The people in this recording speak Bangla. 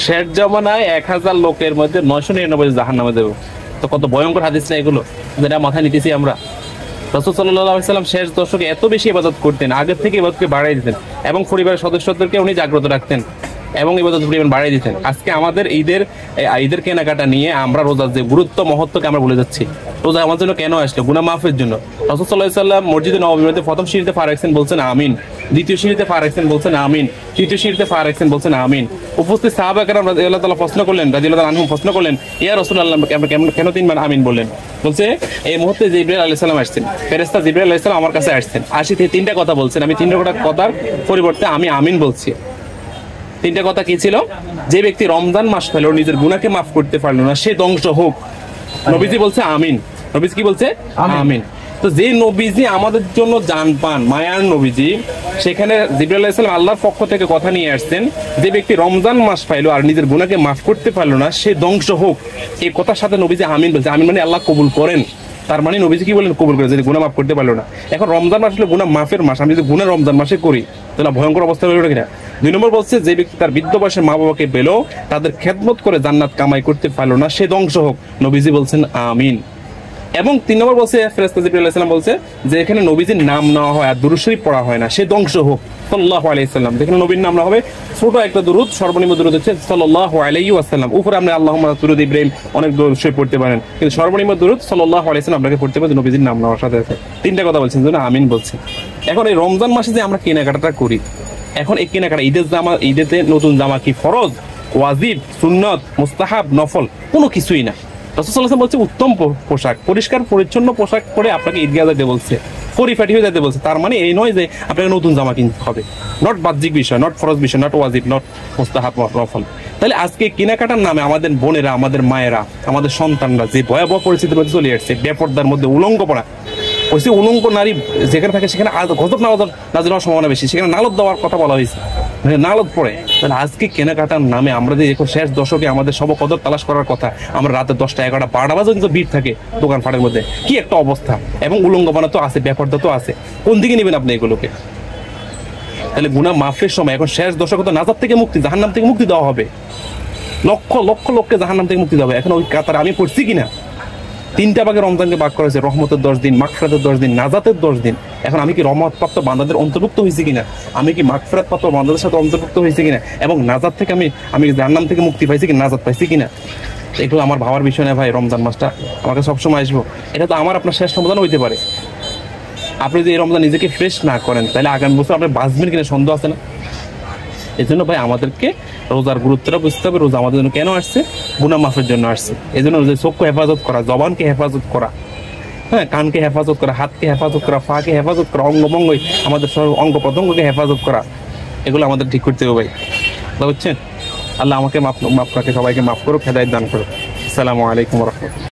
শেষ জমানায় 1000 লোকের মধ্যে 999 জাহান্নামে দেবো। তো কত ভয়ঙ্কর হাদিস না এগুলো, যেটা মাথায় নিতেছি আমরা। রাসূল সাল্লাল্লাহু আলাইহি ওয়াসাল্লাম শেষ দশকে এত বেশি ইবাদত করতেন, আগের থেকে ইবাদতকে বাড়াই দিতেন এবং পরিবারের সদস্যদেরকে উনি জাগ্রত রাখতেন এবং ইবাদত পরিমাণ বাড়াই দিতেন। আজকে আমাদের ঈদের কেনাকাটা নিয়ে আমরা রোজার যে গুরুত্ব মহত্বকে আমরা ভুলে যাচ্ছি। রোজা আমার জন্য কেন আসলো? গুনাহ মাফের জন্য। রাসূল সাল্লাল্লাহু আলাইহি ওয়াসাল্লাম মসজিদে নববীতে প্রথম সিঁড়িতে পা রাখছেন, বলছেন আমিন। দ্বিতীয় সিঁড়িতে পা রাখছেন, বলছেন আমিন। তৃতীয় সিঁড়িতে পা রাখছেন, বলছেন আমিন। উপস্থিত সাহাবা কেরাম রাদিয়াল্লাহু তাআলা প্রশ্ন করলেন, রাদিয়াল্লাহু আনহুম প্রশ্ন করলেন, ইয়া রাসূলুল্লাহ কেন তিনবার আমিন বললেন? বলছে এই মুহূর্তে জিবরাইল আলাইহিস সালাম আসছেন, ফেরেশতা জিবরাইল আলাইহিস সালাম আমার কাছে আসছেন, আসি থেকে তিনটা কথা বলছেন, আমি তিনটা কথার পরিবর্তে আমি আমিন বলছি। তিনটা কথা কি ছিল? যে ব্যক্তি রমজান মাস পেল, নিজের গুনাহকে মাফ করতে পারলো না, সে ধ্বংস হোক। নবীজি বলছে আমিন। নবীজি কি বলছে? আমিন। তো যে নবীজি আমাদের জন্য জান পান, মায়ার নবীজি, সেখানে জিবরাইল আলাইহিস সালাম আল্লাহর পক্ষ থেকে কথা নিয়ে আসছেন, যে ব্যক্তি রমজান মাস পাইলো আর নিজের গুনাহকে মাফ করতে পারলো না, সে ধ্বংস হোক। এই কথার সাথে নবীজি আমিন বলছে। আমিন মানে আল্লাহ কবুল করেন। তার মানে নবীজি কি বলেন? কবুল করে, যদি গুনাহ মাফ করতে পারলো না। এখন রমজান মাস হলো গুনাহ মাফের মাস, আমি যদি গুনাহ রমজান মাসে করি তাহলে ভয়ঙ্কর অবস্থা হলো কিনা। 2 নম্বর বলছে, যে ব্যক্তি তার বৃদ্ধ বয়সে মা বাবাকে পেল, তাদের খেদমত করে জান্নাত কামাই করতে পারলো না, সে ধ্বংস হোক। নবীজি বলছেন আমিন। এবং 3 নম্বর বলছে, ফেরেশতা জিবরাইল আলাইহিস সালাম বলছে, যে এখানে নবীজির নাম নেওয়া হয় আর দুরূদ শরীফ পড়া হয় না, সে ধ্বংস হোক। সাল্লাল্লাহু আলাইহি ওয়াসাল্লাম, যেখানে নবীর নাম না হবে, ছোট একটা দুরূদ, সর্বনিম্ন দুরূদ হচ্ছে সাল্লাল্লাহু আলাইহি ওয়াসাল্লাম। উপরে আপনি আল্লাহুম্মা দুরূদ ইব্রাহিম অনেক দুরূদ শরীফ পড়তে পারেন, কিন্তু সর্বনিম্ন দুরূদ সাল্লাল্লাহু আলাইহি ওয়াসাল্লাম আপনাকে পড়তে হবে নবীজির নাম নেওয়ার সাথে সাথে। 3টা কথা বলছেন, যেন আমিন বলছেন। এখন এই রমজান মাসে যে আমরা কেনাকাটাটা করি, এখন এই কেনাকাটা, ঈদেতে নতুন জামা কি ফরজ, ওয়াজিব, সুন্নত, মুস্তাহাব, নফল? কোনো কিছুই না। রাসূল সাল্লাল্লাহু আলাইহি ওয়াসাল্লাম বলছে উত্তম পোশাক, পরিষ্কার পরিচ্ছন্ন পোশাক পরে আপনাকে ঈদগাহ যেতে বলছে, পরিপাটি হয়ে যেতে বলছে। তার মানে এই নয় যে আপনাকে নতুন জামা কিনতে হবে। নট বাহ্যিক বিষয়, নট ফরজ বিষয়, নট ওয়াজিব, নট মুস্তাহাব, নফল। তাহলে আজকে কেনাকাটার নামে আমাদের বোনেরা, আমাদের মায়েরা, আমাদের সন্তানরা যে ভয়াবহ পরিস্থিতির মধ্যে চলে আসছে, বেপরদার মধ্যে উলঙ্গপনা। ওই যে উলঙ্গ নারী যেখানে থাকে সেখানে গজব নাযিল হওয়ার সম্ভাবনা বেশি, সেখানে নালত দেওয়ার কথা বলা হয়েছে, মানে নালত পড়ে। তাহলে আজকে কেনাকাটার নামে আমরা যে এখন শেষ দশকে আমাদের সব কদর তালাশ করার কথা, আমরা রাতে 10টা 11টা 12টা বাজে কিন্তু ভিড় থাকে দোকান ফাটের মধ্যে, কি একটা অবস্থা। এবং উলঙ্গপনা তো আছে, বেপরদা তো আছে। কোন দিকে নেবেন আপনি এগুলোকে? তাহলে গুনাহ মাফের সময় এখন শেষ দশকে তো নাজাত থেকে মুক্তি, জাহান্নাম থেকে মুক্তি দেওয়া হবে, লক্ষ লক্ষ লোককে জাহান্নাম থেকে মুক্তি দেওয়া হবে। এখন ওই কাতারে আমি পড়ছি কিনা? 3টা ভাগে রমজানকে ভাগ করা হয়েছে, রহমতের 10 দিন, মাগফিরাতের 10 দিন, নাজাতের 10 দিন। এখন আমি কি রহমত প্রাপ্ত বান্দাদের অন্তর্ভুক্ত হয়েছি কিনা? আমি কি মাগফিরাত প্রাপ্ত বান্দাদের সাথে অন্তর্ভুক্ত হয়েছি কিনা? এবং নাজাত থেকে আমি জাহান্নাম থেকে মুক্তি পাইছি কিনা, নাজাত পাইছি কিনা? এগুলো আমার ভাবার বিষয় না ভাই। রমজান মাসটা আমাকে সবসময় আসবো, এটা তো আমার আপনার শেষ রমজান হইতে পারে। আপনি যদি এই রমজান নিজেকে ফ্রেশ না করেন, তাহলে আগামী বছর আপনি বাঁচবেন কিনা সন্দেহ আছে না? এই জন্য ভাই আমাদেরকে রোজার গুরুত্বটা বুঝতে হবে। রোজা আমাদের জন্য কেন আসছে? গুনাহ মাফের জন্য আসছে। এই জন্য চোখকে হেফাজত করা, জবানকে হেফাজত করা, হ্যাঁ, কানকে হেফাজত করা, হাতকে হেফাজত করা, পাকে হেফাজত করা, অঙ্গভঙ্গই আমাদের সব অঙ্গ প্রত্যঙ্গকে হেফাজত করা, এগুলো আমাদের ঠিক করতে হবে ভাই। বুঝছেন? আল্লাহ আমাকে মাফ রাখে, সবাইকে মাফ করুক, হেদায়েত দান করুক। আসসালামু আলাইকুম ওয়া রাহমাতুল্লাহ।